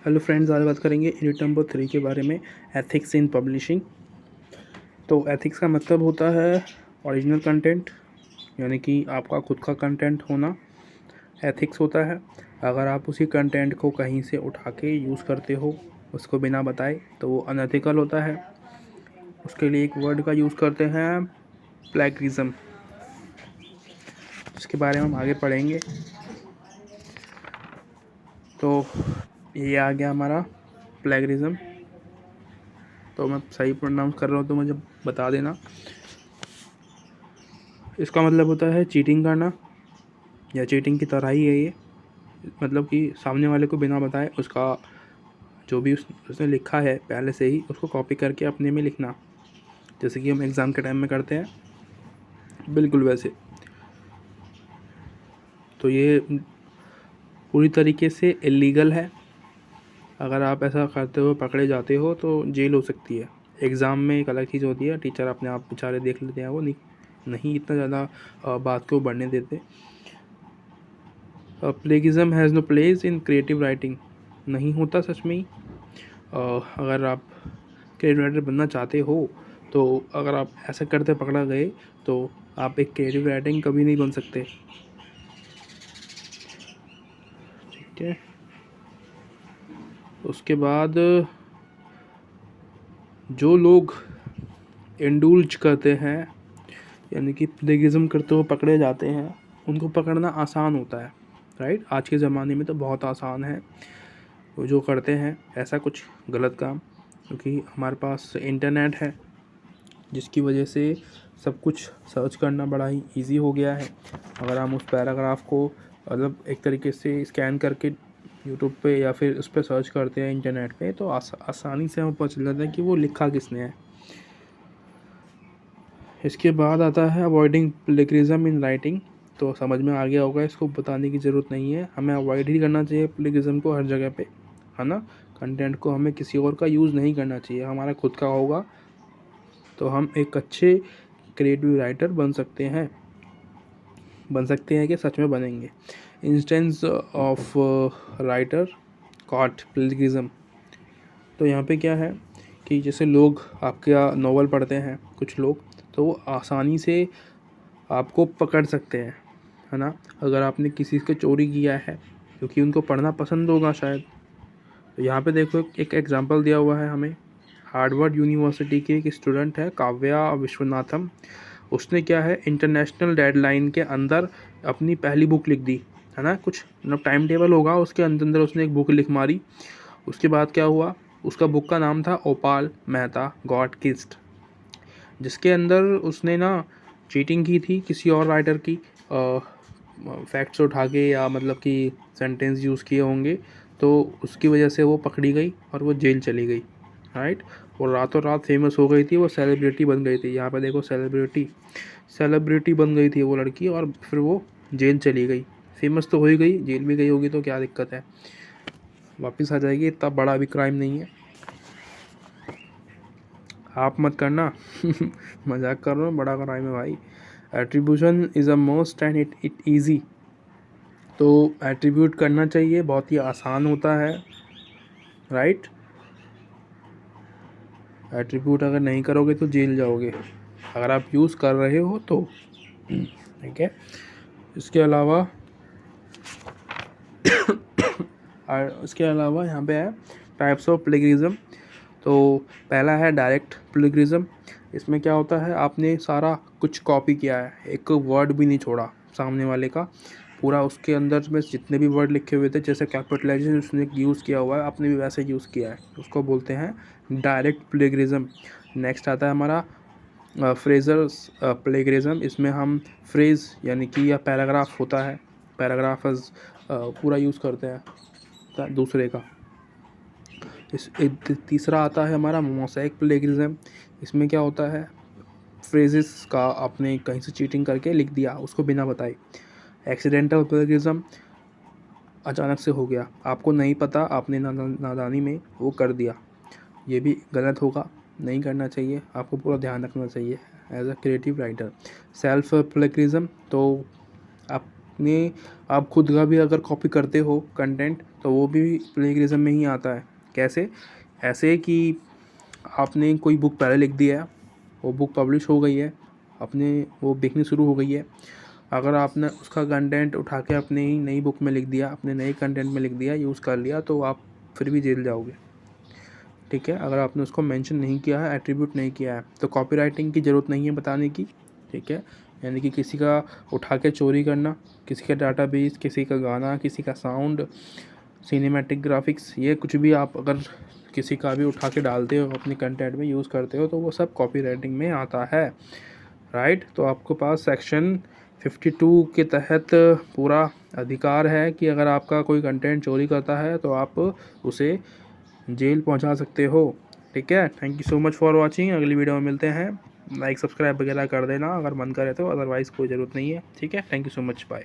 Hello friends, आज बात करेंगे यूनिट नंबर 3 के बारे में, एथिक्स इन पब्लिशिंग। तो एथिक्स का मतलब होता है ओरिजिनल कंटेंट, यानी कि आपका खुद का कंटेंट होना एथिक्स होता है। अगर आप उसी कंटेंट को कहीं से उठा के यूज़ करते हो उसको बिना बताए तो वो अनएथिकल होता है। उसके लिए एक वर्ड का यूज़ करते हैं, प्लेगरिज्म, जिसके बारे में हम आगे पढ़ेंगे। तो ये आ गया हमारा प्लेगरिज्म। तो मैं सही प्रोनाउंस कर रहा हूँ तो मुझे बता देना। इसका मतलब होता है चीटिंग करना, या चीटिंग की तरह ही है ये। मतलब कि सामने वाले को बिना बताए उसका जो भी उसने लिखा है पहले से ही उसको कॉपी करके अपने में लिखना, जैसे कि हम एग्ज़ाम के टाइम में करते हैं, बिल्कुल वैसे। तो ये पूरी तरीके से इलीगल है। अगर आप ऐसा करते हो, पकड़े जाते हो तो जेल हो सकती है। एग्ज़ाम में एक अलग चीज़ होती है, टीचर अपने आप बेचारे देख लेते हैं, वो नहीं इतना ज़्यादा बात को बढ़ने देते। Plagiarism has no place in creative writing, नहीं होता सच में ही। अगर आप क्रिएटिव राइटर बनना चाहते हो तो अगर आप ऐसा करते पकड़ा गए तो आप एक क्रिएटिव राइटिंग कभी नहीं बन सकते। ठीक है, उसके बाद जो लोग इंडulge करते हैं, यानी कि प्लेगिज्म करते हुए पकड़े जाते हैं, उनको पकड़ना आसान होता है, राइट। आज के ज़माने में तो बहुत आसान है वो जो करते हैं ऐसा कुछ गलत काम, क्योंकि हमारे पास इंटरनेट है जिसकी वजह से सब कुछ सर्च करना बड़ा ही इजी हो गया है। अगर हम उस पैराग्राफ को मतलब एक तरीके से स्कैन करके यूट्यूब पे या फिर उस पर सर्च करते हैं इंटरनेट पे तो आसानी से हमें पता चल जाता है कि वो लिखा किसने है। इसके बाद आता है अवॉइडिंग प्लेगरिज्म इन राइटिंग। तो समझ में आ गया होगा, इसको बताने की ज़रूरत नहीं है, हमें अवॉइड ही करना चाहिए प्लेगरिज्म को हर जगह पे, है ना। कंटेंट को हमें किसी और का यूज़ नहीं करना चाहिए, हमारा खुद का होगा तो हम एक अच्छे क्रिएटिव राइटर बन सकते हैं कि सच में बनेंगे। Instance of writer caught plagiarism. तो यहाँ पे क्या है कि जैसे लोग आपका नॉवल पढ़ते हैं कुछ लोग, तो वो आसानी से आपको पकड़ सकते हैं, है ना। अगर आपने किसी से चोरी किया है क्योंकि उनको पढ़ना पसंद होगा शायद। तो यहाँ पे देखो एक एग्जांपल दिया हुआ है हमें। हार्वर्ड यूनिवर्सिटी के एक स्टूडेंट है काव्या विश्वनाथम। उसने क्या है इंटरनेशनल डेडलाइन के अंदर अपनी पहली बुक लिख दी, है ना। कुछ मतलब टाइम टेबल होगा, उसके अंदर उसने एक बुक लिख मारी। उसके बाद क्या हुआ, उसका बुक का नाम था ओपाल मेहता गॉट किस्ड, जिसके अंदर उसने ना चीटिंग की थी किसी और राइटर की फैक्ट्स उठा के, या मतलब कि सेंटेंस यूज़ किए होंगे, तो उसकी वजह से वो पकड़ी गई और वो जेल चली गई, राइट। और रातों रात फेमस हो गई थी, वो सेलिब्रिटी बन गई थी। यहाँ पे देखो सेलिब्रिटी बन गई थी वो लड़की, और फिर वो जेल चली गई। फेमस तो हो ही गई, जेल भी गई होगी तो क्या दिक्कत है, वापस आ जाएगी। इतना बड़ा भी क्राइम नहीं है, आप मत करना मजाक कर रहा हूँ, बड़ा क्राइम है भाई। Attribution is a most and it easy. तो एट्रीब्यूट करना चाहिए, बहुत ही आसान होता है, राइट। एट्रीब्यूट अगर नहीं करोगे तो जेल जाओगे, अगर आप यूज़ कर रहे हो तो, ठीक है। इसके अलावा यहाँ पे है टाइप्स ऑफ प्लेगरिज्म। तो पहला है डायरेक्ट प्लेगरिज्म। इसमें क्या होता है, आपने सारा कुछ कॉपी किया है, एक वर्ड भी नहीं छोड़ा सामने वाले का, पूरा उसके अंदर में जितने भी वर्ड लिखे हुए थे, जैसे कैपिटलाइजेशन उसने यूज़ किया हुआ है आपने भी वैसे यूज़ किया है, उसको बोलते हैं डायरेक्ट प्लेगरिज्म। नेक्स्ट आता है हमारा फ्रेजर्स प्लेगरिज्म। इसमें हम फ्रेज़ यानी कि या पैराग्राफ होता है, पैराग्राफ्स पूरा यूज़ करते हैं दूसरे का। तीसरा आता है हमारा मोज़ेक प्लेगरिज्म। इसमें क्या होता है, फ्रेजेस का आपने कहीं से चीटिंग करके लिख दिया उसको बिना बताए। एक्सीडेंटल प्लेगरिज्म, अचानक से हो गया, आपको नहीं पता, आपने नादानी में वो कर दिया, ये भी गलत होगा, नहीं करना चाहिए, आपको पूरा ध्यान रखना चाहिए as a creative writer. Self plagiarism, तो आप अपने आप खुद का भी अगर कॉपी करते हो कंटेंट तो वो भी प्लेगरिज्म में ही आता है। कैसे? ऐसे कि आपने कोई बुक पहले लिख दिया है, वो बुक पब्लिश हो गई है, आपने वो बिकनी शुरू हो गई है, अगर आपने उसका कंटेंट उठा के अपनी नई बुक में लिख दिया, अपने नए कंटेंट में लिख दिया, यूज़ कर लिया, तो आप फिर भी जेल जाओगे। ठीक है, अगर आपने उसको मेंशन नहीं किया है, एट्रीब्यूट नहीं किया है, तो कॉपीराइटिंग की ज़रूरत नहीं है बताने की। ठीक है, यानी कि किसी का उठा के चोरी करना, किसी का डाटाबेस, किसी का गाना, किसी का साउंड, सिनेमैटिक ग्राफिक्स, ये कुछ भी आप अगर किसी का भी उठा के डालते हो, अपने कंटेंट में यूज़ करते हो, तो वो सब कॉपीराइटिंग में आता है। राइट, तो आपके पास सेक्शन 52 के तहत पूरा अधिकार है कि अगर आपका कोई कंटेंट चोरी करता है तो आप उसे जेल पहुंचा सकते हो। ठीक है, thank you so much for watching. अगली वीडियो में मिलते हैं। लाइक सब्सक्राइब वगैरह कर देना अगर मन करे तो, अदरवाइज़ कोई ज़रूरत नहीं है। ठीक है, thank you so much, bye.